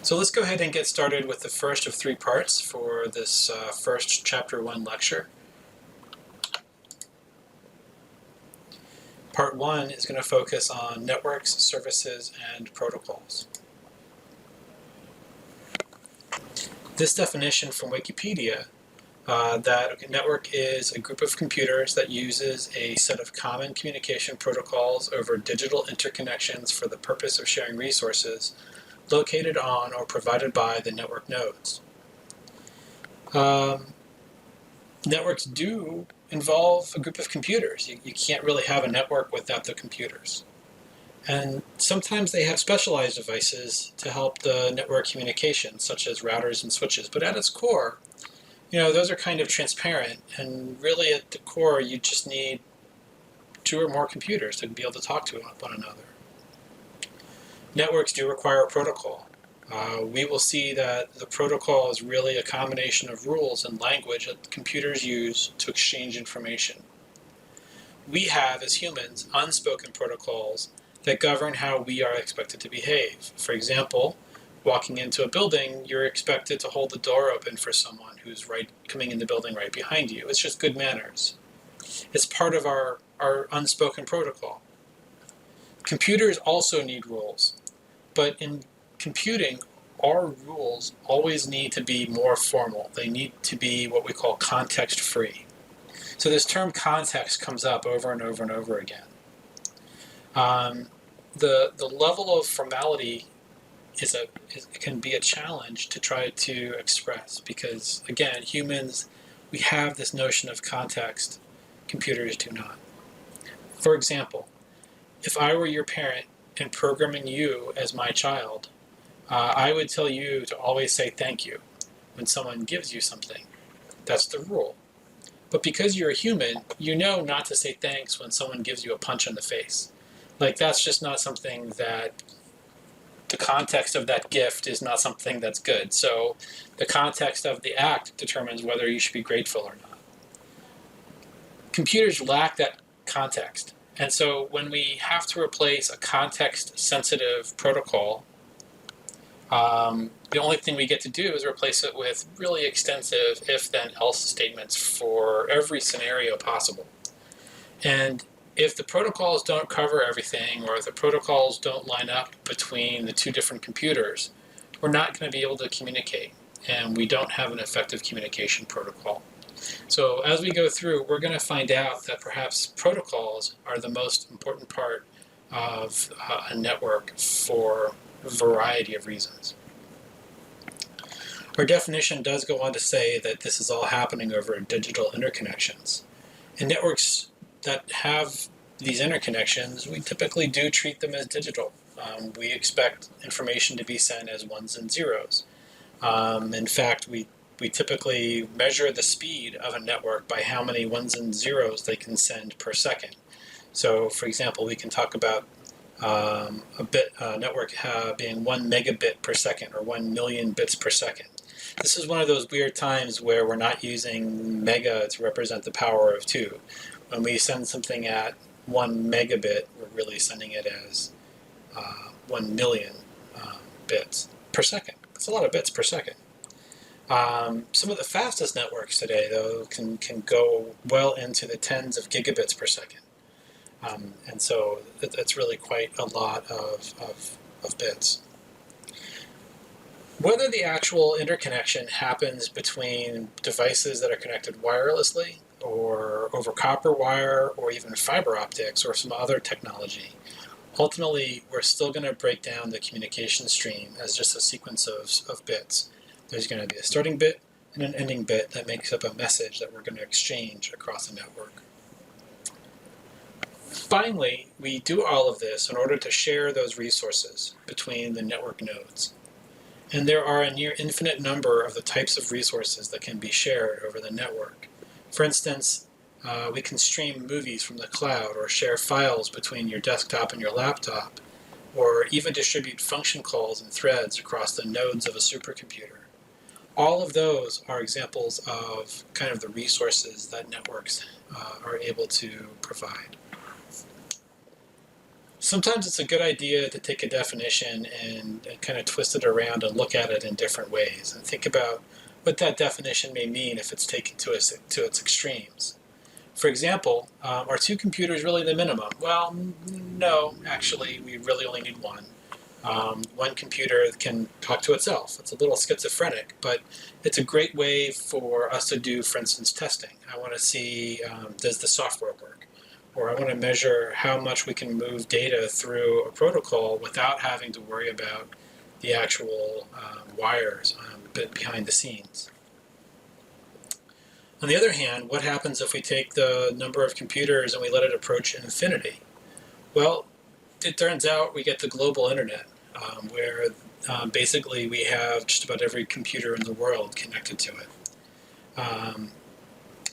So let's go ahead and get started with the first of three parts for this first Chapter 1 lecture. Part 1 is going to focus on networks, services, and protocols. This definition from Wikipedia, that a network is a group of computers that uses a set of common communication protocols over digital interconnections for the purpose of sharing resources located on or provided by the network nodes. Networks do involve a group of computers. You can't really have a network without the computers. And sometimes they have specialized devices to help the network communication, such as routers and switches. But at its core, those are kind of transparent. And really at the core, you just need two or more computers to be able to talk to one another. Networks do require a protocol. We will see that the protocol is really a combination of rules and language that computers use to exchange information. We have, as humans, unspoken protocols that govern how we are expected to behave. For example, walking into a building, you're expected to hold the door open for someone who's coming in the building right behind you. It's just good manners. It's part of our unspoken protocol. Computers also need rules, but in computing, our rules always need to be more formal. They need to be what we call context-free. So this term context comes up over and over and over again. The level of formality can be a challenge to try to express because, again, humans, we have this notion of context. Computers do not. For example, if I were your parent and programming you as my child, I would tell you to always say thank you when someone gives you something. That's the rule. But because you're a human, you know not to say thanks when someone gives you a punch in the face. That's just not something that the context of that gift is not something that's good. So the context of the act determines whether you should be grateful or not. Computers lack that context. And so when we have to replace a context-sensitive protocol, the only thing we get to do is replace it with really extensive if-then-else statements for every scenario possible. And if the protocols don't cover everything, or if the protocols don't line up between the two different computers, we're not going to be able to communicate, and we don't have an effective communication protocol. So as we go through, we're going to find out that perhaps protocols are the most important part of a network for a variety of reasons. Our definition does go on to say that this is all happening over digital interconnections. And networks that have these interconnections, we typically do treat them as digital. We expect information to be sent as ones and zeros. In fact, we typically measure the speed of a network by how many ones and zeros they can send per second. So, for example, we can talk about a network being 1 megabit per second or 1 million bits per second. This is one of those weird times where we're not using mega to represent the power of 2. When we send something at 1 megabit, we're really sending it as 1 million bits per second. That's a lot of bits per second. Some of the fastest networks today, though, can go well into the tens of gigabits per second. And so that's really quite a lot of bits. Whether the actual interconnection happens between devices that are connected wirelessly or over copper wire or even fiber optics or some other technology, ultimately we're still going to break down the communication stream as just a sequence of bits. There's going to be a starting bit and an ending bit that makes up a message that we're going to exchange across the network. Finally, we do all of this in order to share those resources between the network nodes. And there are a near infinite number of the types of resources that can be shared over the network. For instance, we can stream movies from the cloud or share files between your desktop and your laptop, or even distribute function calls and threads across the nodes of a supercomputer. All of those are examples of kind of the resources that networks are able to provide. sometimes it's a good idea to take a definition and kind of twist it around and look at it in different ways and think about what that definition may mean if it's taken to its extremes. For example, are two computers really the minimum? Well, no, actually, we really only need one. One computer can talk to itself. It's a little schizophrenic, but it's a great way for us to do, for instance, testing. I want to see, does the software work? Or I want to measure how much we can move data through a protocol without having to worry about the actual wires behind the scenes. On the other hand, what happens if we take the number of computers and we let it approach infinity? Well, it turns out we get the global internet, where basically we have just about every computer in the world connected to it.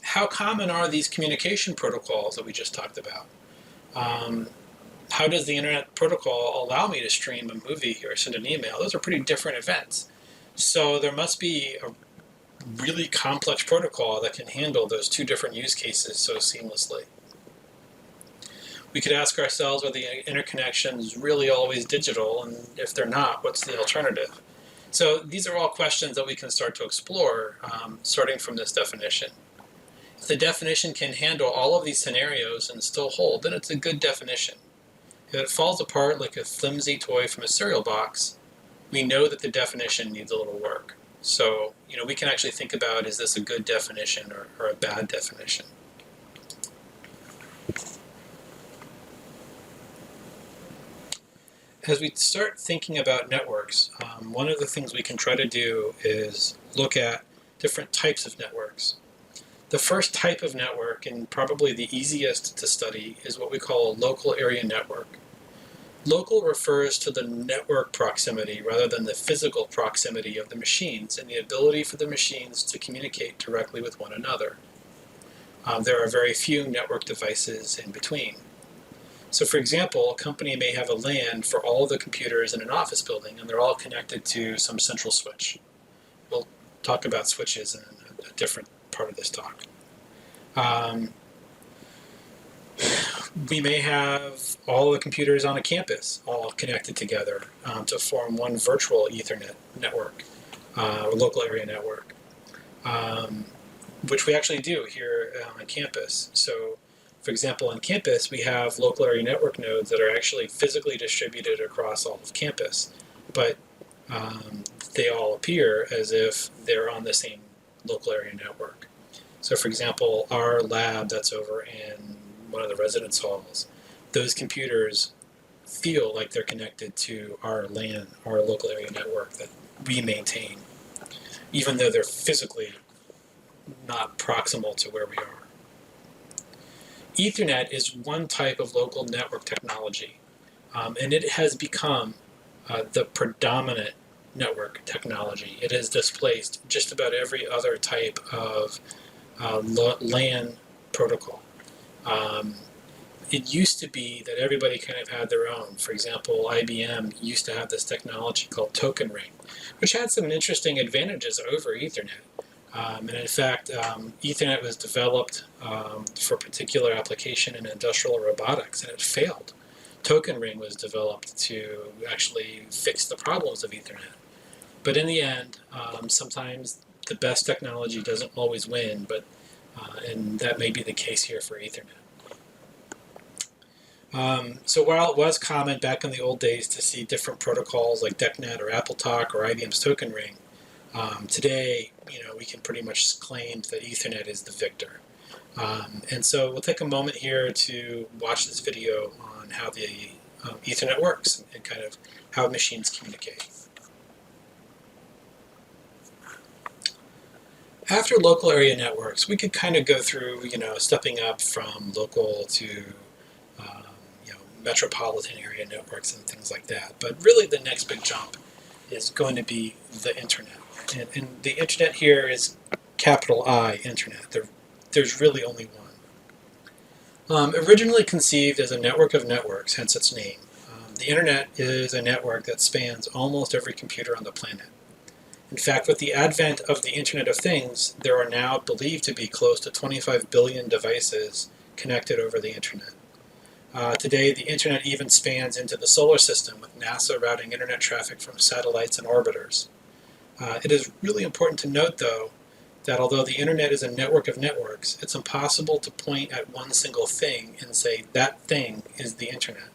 How common are these communication protocols that we just talked about? How does the internet protocol allow me to stream a movie or send an email? Those are pretty different events. So there must be a really complex protocol that can handle those two different use cases so seamlessly. We could ask ourselves, are the interconnections really always digital? And if they're not, what's the alternative? So these are all questions that we can start to explore, starting from this definition. If the definition can handle all of these scenarios and still hold, then it's a good definition. If it falls apart like a flimsy toy from a cereal box, we know that the definition needs a little work. So, we can actually think about, is this a good definition or a bad definition? As we start thinking about networks, one of the things we can try to do is look at different types of networks. The first type of network, and probably the easiest to study, is what we call a local area network. Local refers to the network proximity rather than the physical proximity of the machines and the ability for the machines to communicate directly with one another. There are very few network devices in between. So for example, a company may have a LAN for all of the computers in an office building, and they're all connected to some central switch. We'll talk about switches in a different part of this talk. We may have all the computers on a campus all connected together to form one virtual Ethernet network, or local area network, which we actually do here on campus. So, for example, on campus, we have local area network nodes that are actually physically distributed across all of campus, but they all appear as if they're on the same local area network. So, for example, our lab that's over in one of the residence halls, those computers feel like they're connected to our LAN, our local area network that we maintain, even though they're physically not proximal to where we are. Ethernet is one type of local network technology, and it has become the predominant network technology. It has displaced just about every other type of LAN protocol. It used to be that everybody kind of had their own. For example, IBM used to have this technology called Token Ring, which had some interesting advantages over Ethernet. And in fact, Ethernet was developed for a particular application in industrial robotics, and it failed. Token Ring was developed to actually fix the problems of Ethernet. But in the end, sometimes the best technology doesn't always win, and that may be the case here for Ethernet. So while it was common back in the old days to see different protocols like DECnet or AppleTalk or IBM's Token Ring, today, we can pretty much claim that Ethernet is the victor. And so we'll take a moment here to watch this video on how the Ethernet works and kind of how machines communicate. After local area networks, we could kind of go through, stepping up from local to metropolitan area networks and things like that. But really the next big jump is going to be the internet. And the internet here is capital I, internet. There's really only one. Originally conceived as a network of networks, hence its name, the internet is a network that spans almost every computer on the planet. In fact, with the advent of the Internet of Things, there are now believed to be close to 25 billion devices connected over the internet. Today, the internet even spans into the solar system, with NASA routing internet traffic from satellites and orbiters. It is really important to note, though, that although the internet is a network of networks, it's impossible to point at one single thing and say that thing is the internet.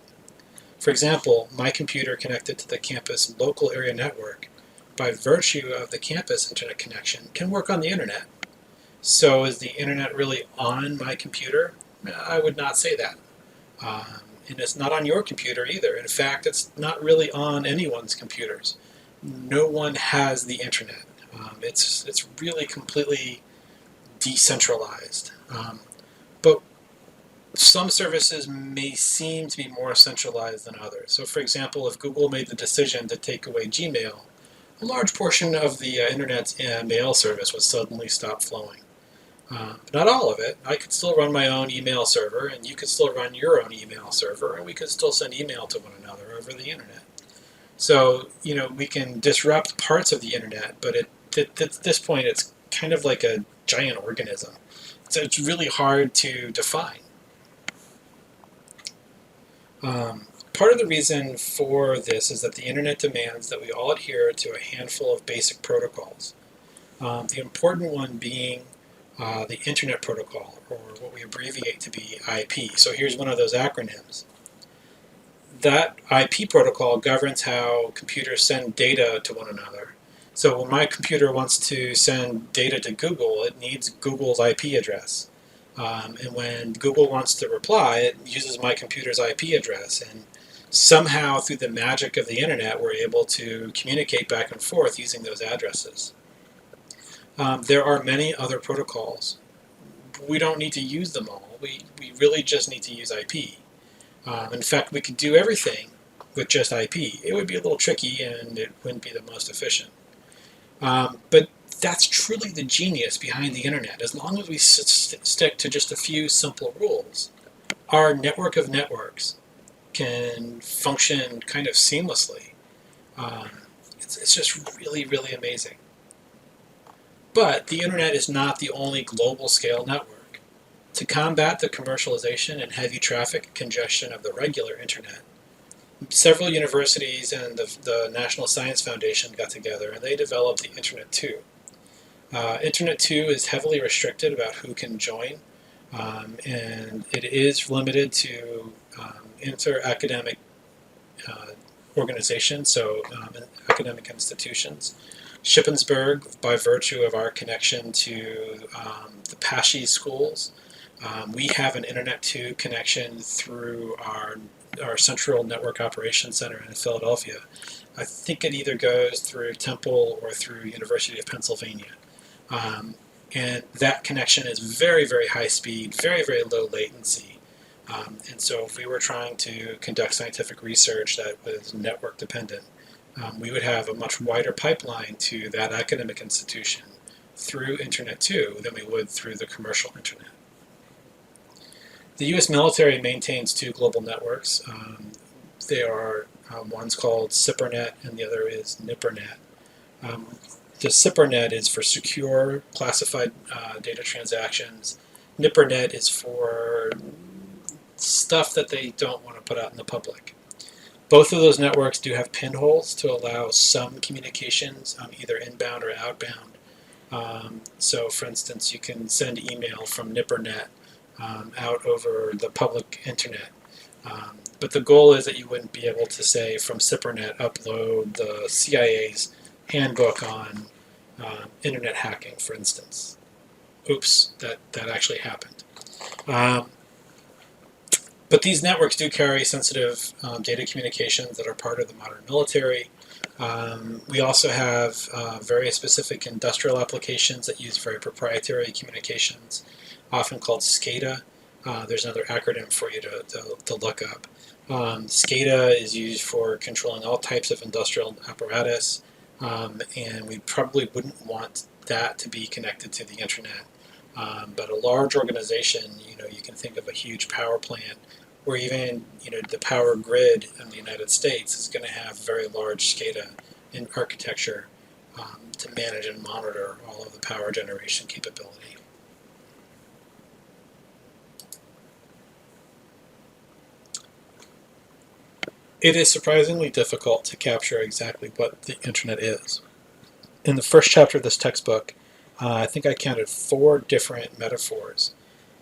For example, my computer connected to the campus local area network, by virtue of the campus internet connection, can work on the internet. So is the internet really on my computer? I would not say that. And it's not on your computer either. In fact, it's not really on anyone's computers. No one has the internet. It's really completely decentralized. But some services may seem to be more centralized than others. So, for example, if Google made the decision to take away Gmail, a large portion of the internet's mail service would suddenly stop flowing. But not all of it. I could still run my own email server, and you could still run your own email server, and we could still send email to one another over the internet. So, we can disrupt parts of the internet, but at this point, it's kind of like a giant organism. So it's really hard to define. Part of the reason for this is that the internet demands that we all adhere to a handful of basic protocols. The important one being the Internet Protocol, or what we abbreviate to be IP. So here's one of those acronyms. That IP protocol governs how computers send data to one another. So when my computer wants to send data to Google, it needs Google's IP address. And when Google wants to reply, it uses my computer's IP address. And somehow, through the magic of the internet, we're able to communicate back and forth using those addresses. There are many other protocols. We don't need to use them all. We really just need to use IP. In fact, we could do everything with just IP. It would be a little tricky, and it wouldn't be the most efficient. But that's truly the genius behind the internet. As long as we stick to just a few simple rules, our network of networks can function kind of seamlessly. It's just really, really amazing. But the internet is not the only global scale network. To combat the commercialization and heavy traffic congestion of the regular internet, several universities and the National Science Foundation got together and they developed the Internet 2. Internet 2 is heavily restricted about who can join, and it is limited to inter-academic organizations, so academic institutions. Shippensburg, by virtue of our connection to the Pashi schools, we have an Internet 2 connection through our Central Network Operations Center in Philadelphia. I think it either goes through Temple or through University of Pennsylvania. And that connection is very, very high speed, very, very low latency. And so if we were trying to conduct scientific research that was network dependent, we would have a much wider pipeline to that academic institution through Internet 2 than we would through the commercial internet. The U.S. military maintains two global networks. They are one's called SIPRNet and the other is NIPRNet. The SIPRNet is for secure classified data transactions. NIPRNet is for stuff that they don't want to put out in the public. Both of those networks do have pinholes to allow some communications, either inbound or outbound. So, for instance, you can send email from NIPRNet out over the public internet. But the goal is that you wouldn't be able to, say, from SIPRNet, upload the CIA's handbook on internet hacking, for instance. Oops, that actually happened. But these networks do carry sensitive data communications that are part of the modern military. We also have very specific industrial applications that use very proprietary communications, often called SCADA. There's another acronym for you to look up. SCADA is used for controlling all types of industrial apparatus, and we probably wouldn't want that to be connected to the internet. But a large organization, you can think of a huge power plant, or even the power grid in the United States is going to have very large SCADA in architecture to manage and monitor all of the power generation capability. It is surprisingly difficult to capture exactly what the internet is. In the first chapter of this textbook, I think I counted 4 different metaphors.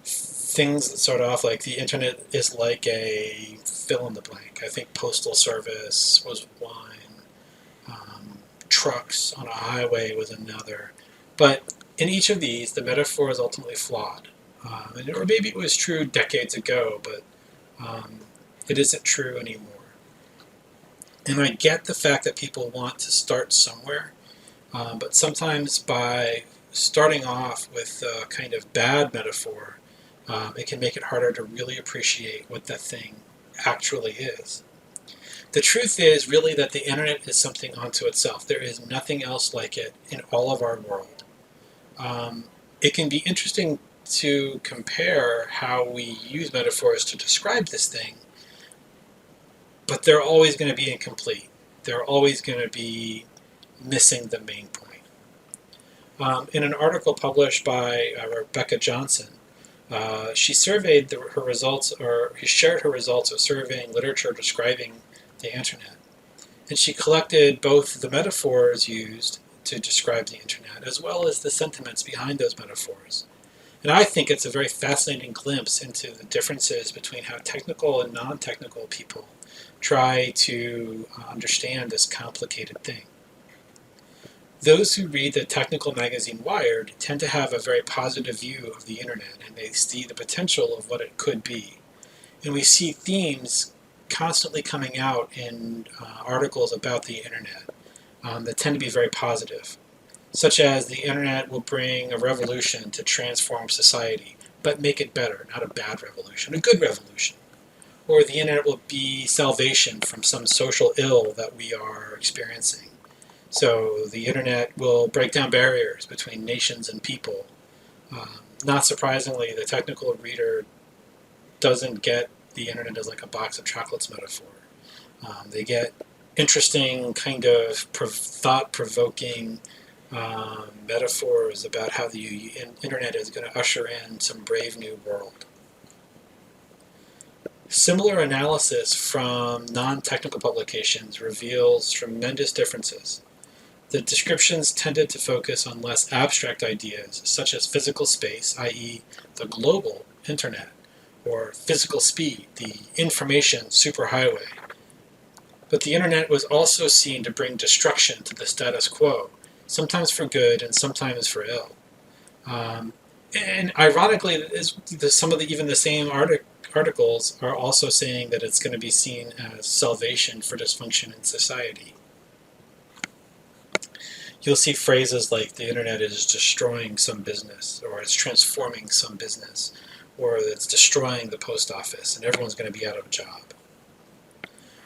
Things that start off like the internet is like a fill in the blank. I think postal service was one, trucks on a highway was another. But in each of these, the metaphor is ultimately flawed. Or maybe it was true decades ago, but um, it isn't true anymore. And I get the fact that people want to start somewhere, but sometimes by starting off with a kind of bad metaphor, it can make it harder to really appreciate what that thing actually is. The truth is really that the internet is something unto itself. There is nothing else like it in all of our world. It can be interesting to compare how we use metaphors to describe this thing, but they're always going to be incomplete. They're always going to be missing the main point. In an article published by Rebecca Johnson, she surveyed her results, or she shared her results of surveying literature describing the internet. And she collected both the metaphors used to describe the internet as well as the sentiments behind those metaphors. And I think it's a very fascinating glimpse into the differences between how technical and non-technical people try to understand this complicated thing. Those who read the technical magazine Wired tend to have a very positive view of the internet, and they see the potential of what it could be. And we see themes constantly coming out in articles about the internet that tend to be very positive, such as the internet will bring a revolution to transform society, but make it better, not a bad revolution, a good revolution. Or the internet will be salvation from some social ill that we are experiencing. So the internet will break down barriers between nations and people. Not surprisingly, the technical reader doesn't get the internet as like a box of chocolates metaphor. They get interesting, kind of thought-provoking metaphors about how the internet is going to usher in some brave new world. Similar analysis from non-technical publications reveals tremendous differences. The descriptions tended to focus on less abstract ideas, such as physical space, i.e., the global internet, or physical speed, the information superhighway. But the internet was also seen to bring destruction to the status quo, sometimes for good and sometimes for ill. And ironically, some of even the same articles are also saying that it's going to be seen as salvation for dysfunction in society. You'll see phrases like the internet is destroying some business, or it's transforming some business, or it's destroying the post office, and everyone's going to be out of a job.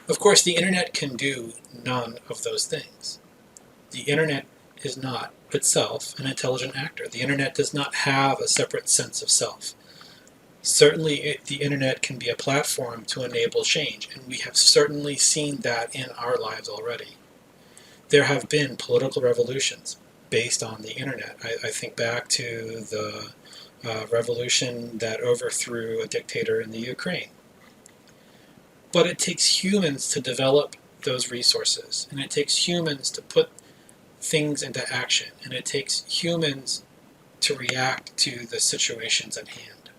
Of course, the internet can do none of those things. The internet is not itself an intelligent actor. The internet does not have a separate sense of self. Certainly, the internet can be a platform to enable change, and we have certainly seen that in our lives already. There have been political revolutions based on the internet. I think back to the revolution that overthrew a dictator in the Ukraine. But it takes humans to develop those resources, and it takes humans to put things into action, and it takes humans to react to the situations at hand.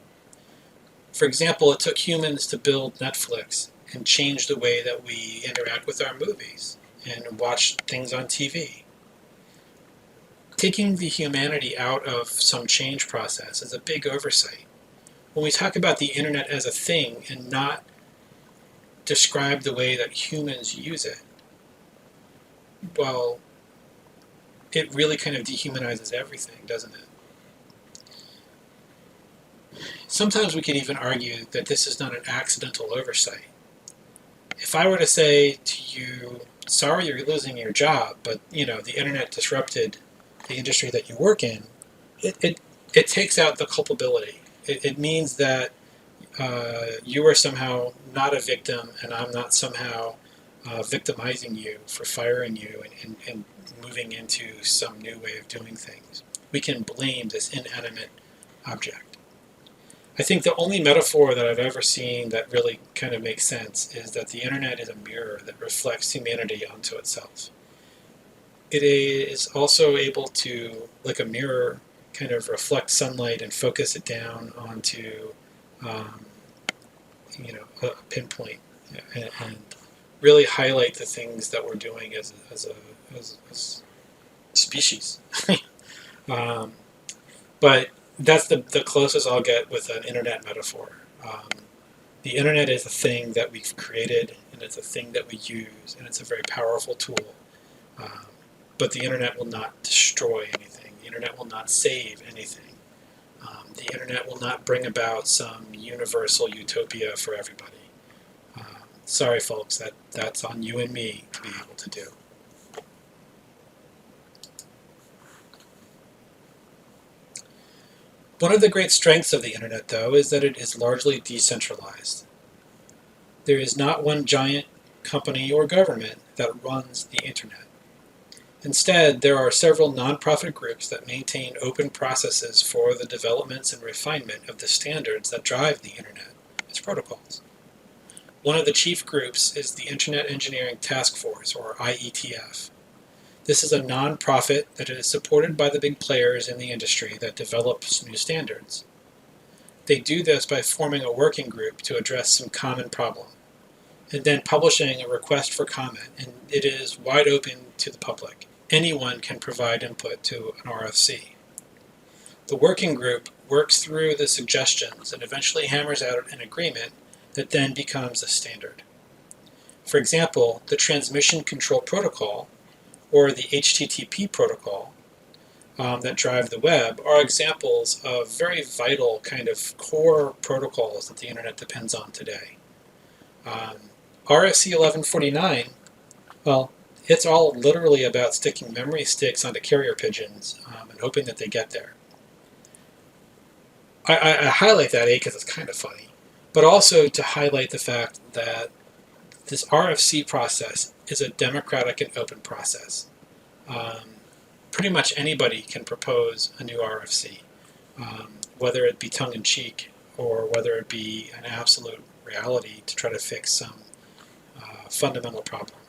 For example, it took humans to build Netflix and change the way that we interact with our movies and watch things on TV. Taking the humanity out of some change process is a big oversight. When we talk about the internet as a thing and not describe the way that humans use it, well, it really kind of dehumanizes everything, doesn't it? Sometimes we could even argue that this is not an accidental oversight. If I were to say to you, sorry you're losing your job, but the internet disrupted the industry that you work in, it takes out the culpability. It means that you are somehow not a victim, and I'm not somehow victimizing you for firing you and moving into some new way of doing things. We can blame this inanimate object. I think the only metaphor that I've ever seen that really kind of makes sense is that the internet is a mirror that reflects humanity onto itself. It is also able to, like a mirror, kind of reflect sunlight and focus it down onto, um, a pinpoint, and really highlight the things that we're doing as a species. um, but that's the closest I'll get with an internet metaphor. Um, the internet is a thing that we've created, and it's a thing that we use, and it's a very powerful tool. Um, but the internet will not destroy anything. The internet will not save anything. The internet will not bring about some universal utopia for everybody. Sorry, folks, that's on you and me to be able to do. One of the great strengths of the internet, though, is that it is largely decentralized. There is not one giant company or government that runs the internet. Instead, there are several nonprofit groups that maintain open processes for the developments and refinement of the standards that drive the internet, its protocols. One of the chief groups is the Internet Engineering Task Force, or IETF. This is a non-profit that is supported by the big players in the industry that develops new standards. They do this by forming a working group to address some common problem, and then publishing a request for comment, and it is wide open to the public. Anyone can provide input to an RFC. The working group works through the suggestions and eventually hammers out an agreement that then becomes a standard. For example, the Transmission Control Protocol, or the HTTP protocol, that drive the web are examples of very vital kind of core protocols that the internet depends on today. RFC 1149, well, it's all literally about sticking memory sticks onto carrier pigeons and hoping that they get there. I highlight that, because it's kind of funny, but also to highlight the fact that this RFC process is a democratic and open process. Pretty much anybody can propose a new RFC, whether it be tongue-in-cheek or whether it be an absolute reality to try to fix some fundamental problem.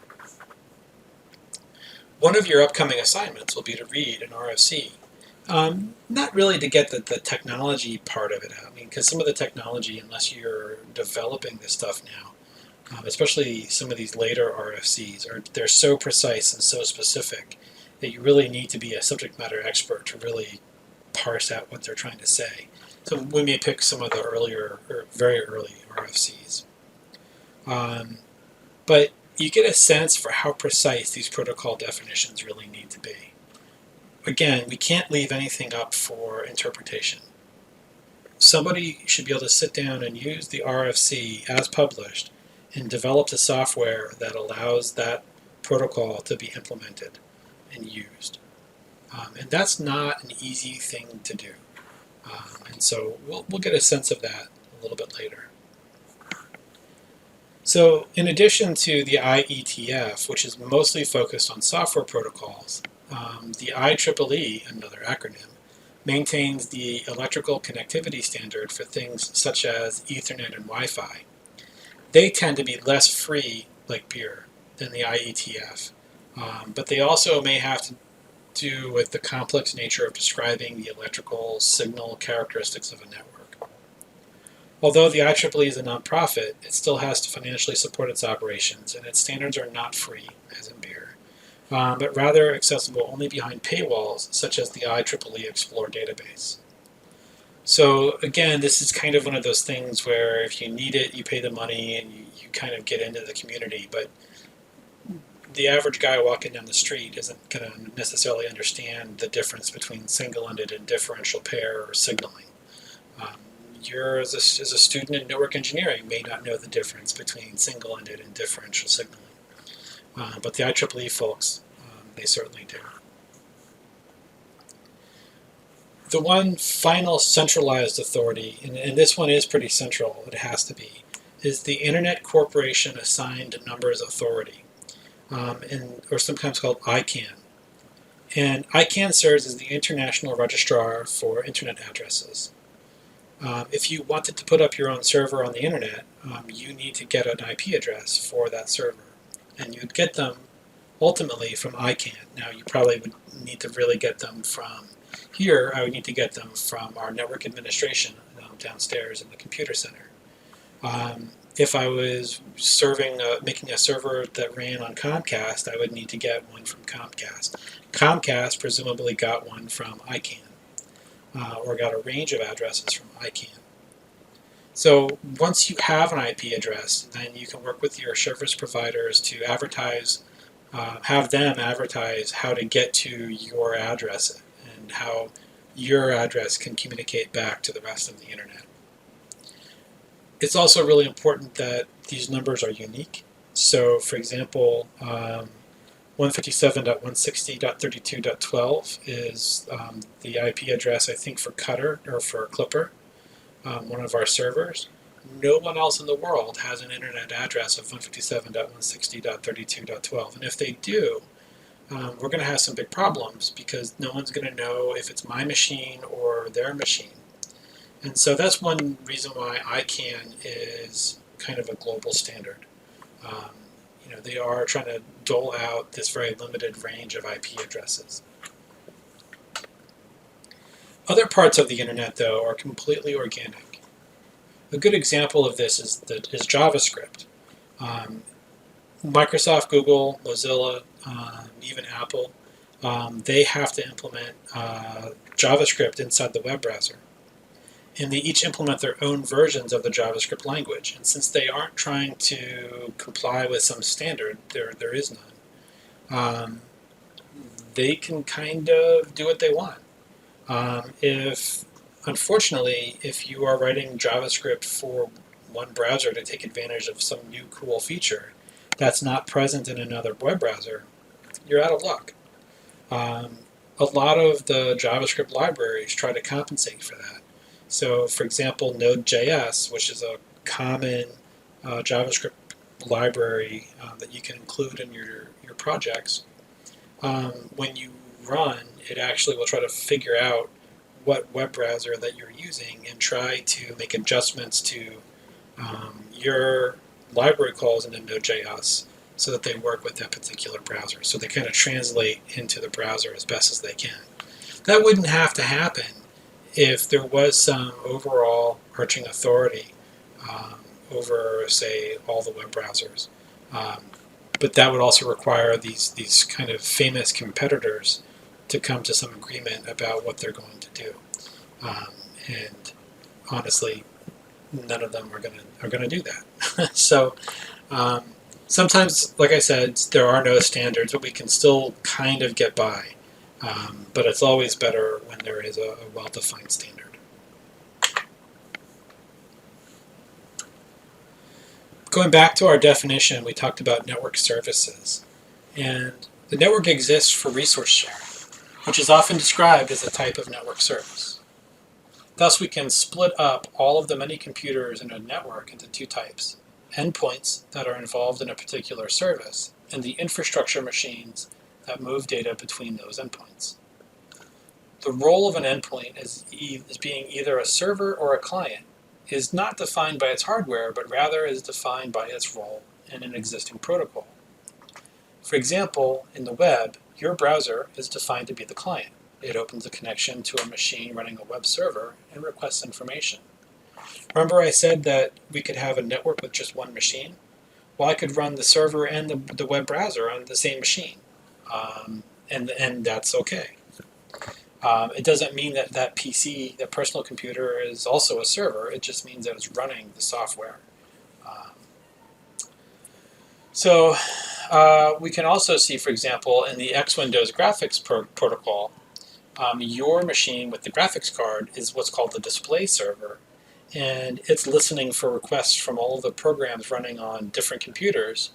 One of your upcoming assignments will be to read an RFC. Not really to get the technology part of it out, because some of the technology, unless you're developing this stuff now, especially some of these later RFCs, they're so precise and so specific that you really need to be a subject matter expert to really parse out what they're trying to say. So we may pick some of the earlier, or very early RFCs. But you get a sense for how precise these protocol definitions really need to be. Again, we can't leave anything up for interpretation. Somebody should be able to sit down and use the RFC as published and develop the software that allows that protocol to be implemented and used. And that's not an easy thing to do. And so we'll get a sense of that a little bit later. So in addition to the IETF, which is mostly focused on software protocols, the IEEE, another acronym, maintains the electrical connectivity standard for things such as Ethernet and Wi-Fi. They tend to be less free, like beer, than the IETF, but they also may have to do with the complex nature of describing the electrical signal characteristics of a network. Although the IEEE is a nonprofit, it still has to financially support its operations, and its standards are not free, as in beer, but rather accessible only behind paywalls, such as the IEEE Explore database. So again, this is kind of one of those things where if you need it, you pay the money and you kind of get into the community, but the average guy walking down the street isn't going to necessarily understand the difference between single-ended and differential pair or signaling. You as a student in network engineering may not know the difference between single-ended and differential signaling, but the IEEE folks, they certainly do. The one final centralized authority, and this one is pretty central, it has to be, is the Internet Corporation Assigned Numbers Authority, or sometimes called ICANN. And ICANN serves as the International Registrar for Internet Addresses. If you wanted to put up your own server on the internet, you need to get an IP address for that server. And you'd get them ultimately from ICANN. Now, you probably would need to really get them from here. I would need to get them from our network administration downstairs in the computer center. If I was making a server that ran on Comcast, I would need to get one from Comcast. Comcast presumably got one from ICANN, or got a range of addresses from ICANN. So once you have an IP address, then you can work with your service providers to advertise, have them advertise how to get to your address and how your address can communicate back to the rest of the internet. It's also really important that these numbers are unique. So for example, 157.160.32.12 is the IP address, I think, for Cutter or for Clipper, one of our servers. No one else in the world has an internet address of 157.160.32.12. And if they do, we're going to have some big problems because no one's going to know if it's my machine or their machine. And so that's one reason why ICANN is kind of a global standard. They are trying to dole out this very limited range of IP addresses. Other parts of the internet, though, are completely organic. A good example of this is JavaScript. Microsoft, Google, Mozilla, even Apple, they have to implement JavaScript inside the web browser. And they each implement their own versions of the JavaScript language. And since they aren't trying to comply with some standard, there is none, they can kind of do what they want. Unfortunately, if you are writing JavaScript for one browser to take advantage of some new cool feature that's not present in another web browser, you're out of luck. A lot of the JavaScript libraries try to compensate for that. So, for example, Node.js, which is a common JavaScript library that you can include in your projects, when you run, it actually will try to figure out what web browser that you're using and try to make adjustments to your library calls into Node.js so that they work with that particular browser. So they kind of translate into the browser as best as they can. That wouldn't have to happen if there was some overall arching authority over, say, all the web browsers. But that would also require these kind of famous competitors to come to some agreement about what they're going to do. And honestly, none of them are going to do that. So sometimes, like I said, there are no standards, but we can still kind of get by. But it's always better when there is a well-defined standard. Going back to our definition, we talked about network services. And the network exists for resource sharing, which is often described as a type of network service. Thus, we can split up all of the many computers in a network into two types: endpoints that are involved in a particular service, and the infrastructure machines that move data between those endpoints. The role of an endpoint as being either a server or a client is not defined by its hardware, but rather is defined by its role in an existing protocol. For example, in the web, your browser is defined to be the client. It opens a connection to a machine running a web server and requests information. Remember I said that we could have a network with just one machine? Well, I could run the server and the web browser on the same machine. And that's okay. It doesn't mean that that PC, that personal computer, is also a server. It just means that it's running the software. So we can also see, for example, in the X Windows graphics protocol, your machine with the graphics card is what's called the display server, and it's listening for requests from all of the programs running on different computers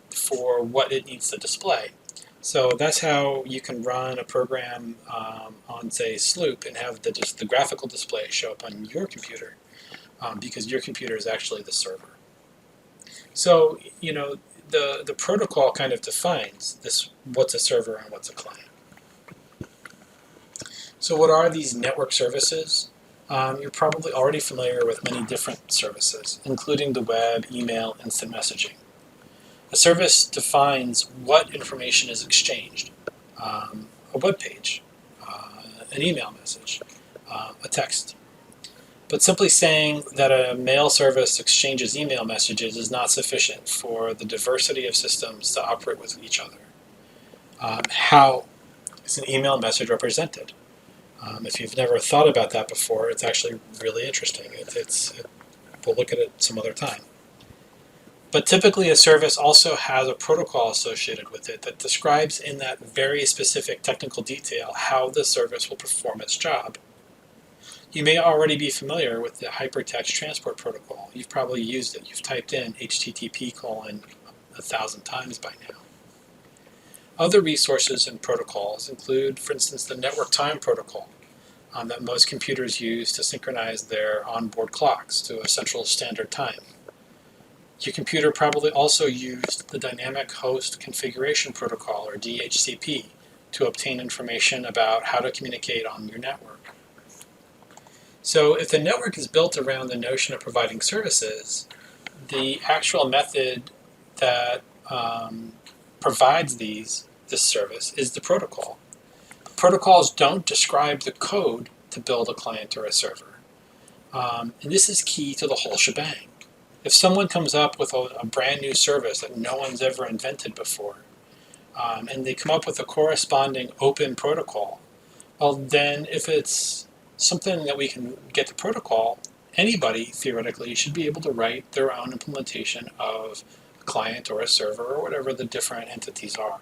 for what it needs to display. So that's how you can run a program on, say, Sloop and have the graphical display show up on your computer, because your computer is actually the server. So, the protocol kind of defines what's a server and what's a client. So what are these network services? You're probably already familiar with many different services, including the web, email, instant messaging. A service defines what information is exchanged. A web page, an email message, a text. But simply saying that a mail service exchanges email messages is not sufficient for the diversity of systems to operate with each other. How is an email message represented? If you've never thought about that before, it's actually really interesting. We'll look at it some other time. But typically a service also has a protocol associated with it that describes in that very specific technical detail how the service will perform its job. You may already be familiar with the Hypertext Transport Protocol. You've probably used it. You've typed in HTTP: 1,000 times by now. Other resources and protocols include, for instance, the Network Time Protocol that most computers use to synchronize their onboard clocks to a central standard time. Your computer probably also used the Dynamic Host Configuration Protocol, or DHCP, to obtain information about how to communicate on your network. So if the network is built around the notion of providing services, the actual method that provides this service is the protocol. Protocols don't describe the code to build a client or a server. And this is key to the whole shebang. If someone comes up with a brand new service that no one's ever invented before, and they come up with a corresponding open protocol, well then if it's something that we can get the protocol, anybody theoretically should be able to write their own implementation of a client or a server or whatever the different entities are.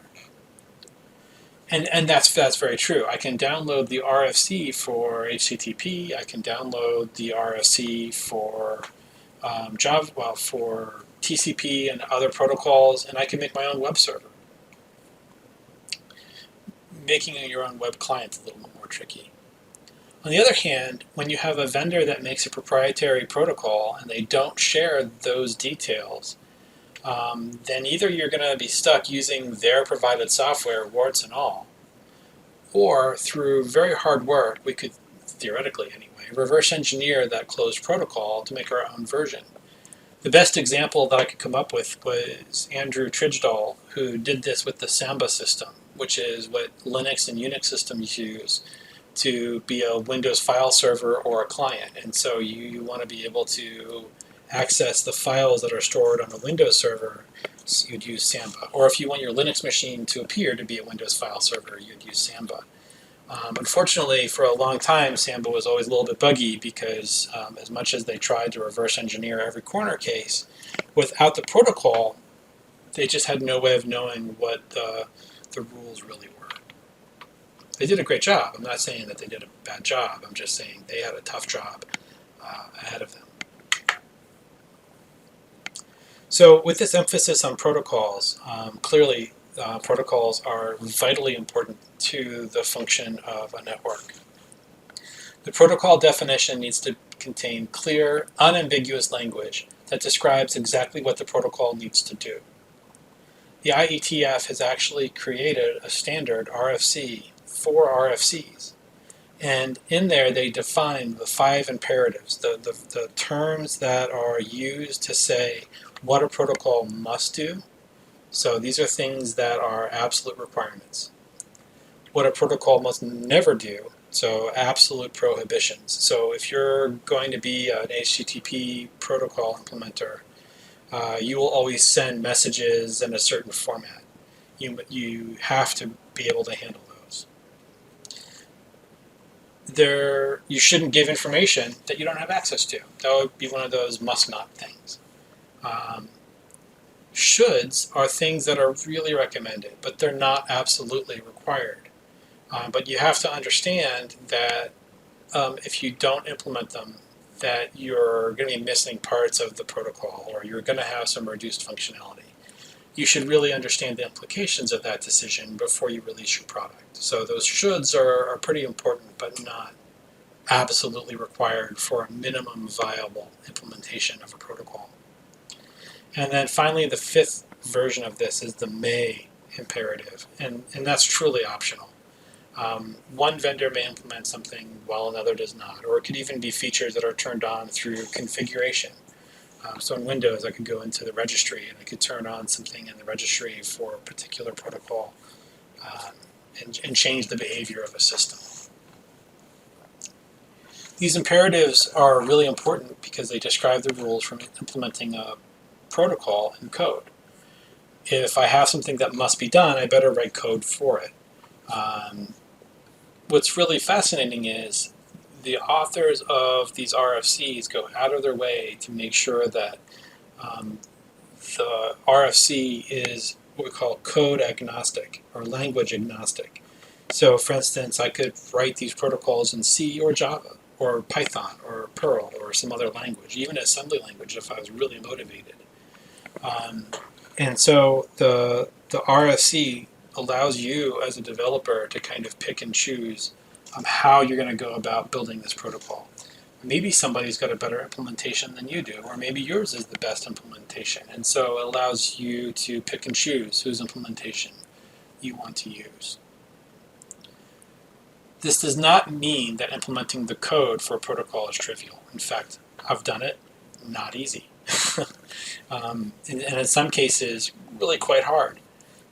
And that's very true. I can download the RFC for HTTP. I can download the RFC for Java, for TCP and other protocols, and I can make my own web server. Making your own web client is a little bit more tricky. On the other hand, when you have a vendor that makes a proprietary protocol and they don't share those details, then either you're going to be stuck using their provided software, warts and all, or through very hard work, we could, theoretically anyway, reverse engineer that closed protocol to make our own version. The best example that I could come up with was Andrew Tridgedal, who did this with the Samba system, which is what Linux and Unix systems use to be a Windows file server or a client. And so you want to be able to access the files that are stored on a Windows server, so you'd use Samba. Or if you want your Linux machine to appear to be a Windows file server, you'd use Samba. Unfortunately, for a long time, Samba was always a little bit buggy because as much as they tried to reverse engineer every corner case, without the protocol, they just had no way of knowing what the rules really were. They did a great job. I'm not saying that they did a bad job. I'm just saying they had a tough job ahead of them. So with this emphasis on protocols, clearly protocols are vitally important to the function of a network. The protocol definition needs to contain clear, unambiguous language that describes exactly what the protocol needs to do. The IETF has actually created a standard RFC for RFCs. And in there they define the 5 imperatives, the terms that are used to say what a protocol must do. So these are things that are absolute requirements. What a protocol must never do, so absolute prohibitions. So if you're going to be an HTTP protocol implementer, you will always send messages in a certain format. You have to be able to handle those. You shouldn't give information that you don't have access to. That would be one of those must-not things. Shoulds are things that are really recommended, but they're not absolutely required. But you have to understand that if you don't implement them, that you're going to be missing parts of the protocol, or you're going to have some reduced functionality. You should really understand the implications of that decision before you release your product. So those shoulds are pretty important, but not absolutely required for a minimum viable implementation of a protocol. And then finally, the 5th version of this is the may imperative, and that's truly optional. One vendor may implement something while another does not, or it could even be features that are turned on through configuration. So in Windows, I could go into the registry and I could turn on something in the registry for a particular protocol um, and change the behavior of a system. These imperatives are really important because they describe the rules for implementing a protocol in code. If I have something that must be done, I better write code for it. What's really fascinating is the authors of these RFCs go out of their way to make sure that the RFC is what we call code agnostic or language agnostic. So, for instance, I could write these protocols in C or Java or Python or Perl or some other language, even assembly language if I was really motivated. And so the RFC allows you as a developer to kind of pick and choose how you're going to go about building this protocol. Maybe somebody's got a better implementation than you do, or maybe yours is the best implementation. And so it allows you to pick and choose whose implementation you want to use. This does not mean that implementing the code for a protocol is trivial. In fact, I've done it, not easy. And in some cases, really quite hard.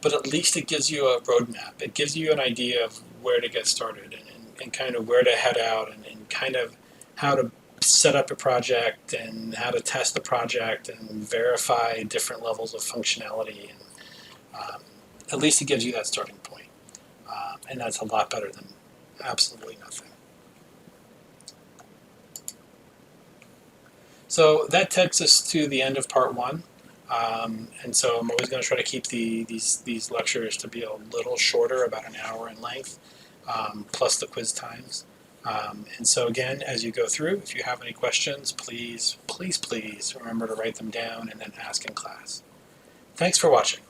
But at least it gives you a roadmap. It gives you an idea of where to get started and kind of where to head out and kind of how to set up a project and how to test the project and verify different levels of functionality. And at least it gives you that starting point. And that's a lot better than absolutely nothing. So that takes us to the end of part one. And so I'm always going to try to keep these lectures to be a little shorter, about an hour in length, plus the quiz times. And so again, as you go through, if you have any questions, please remember to write them down and then ask in class. Thanks for watching.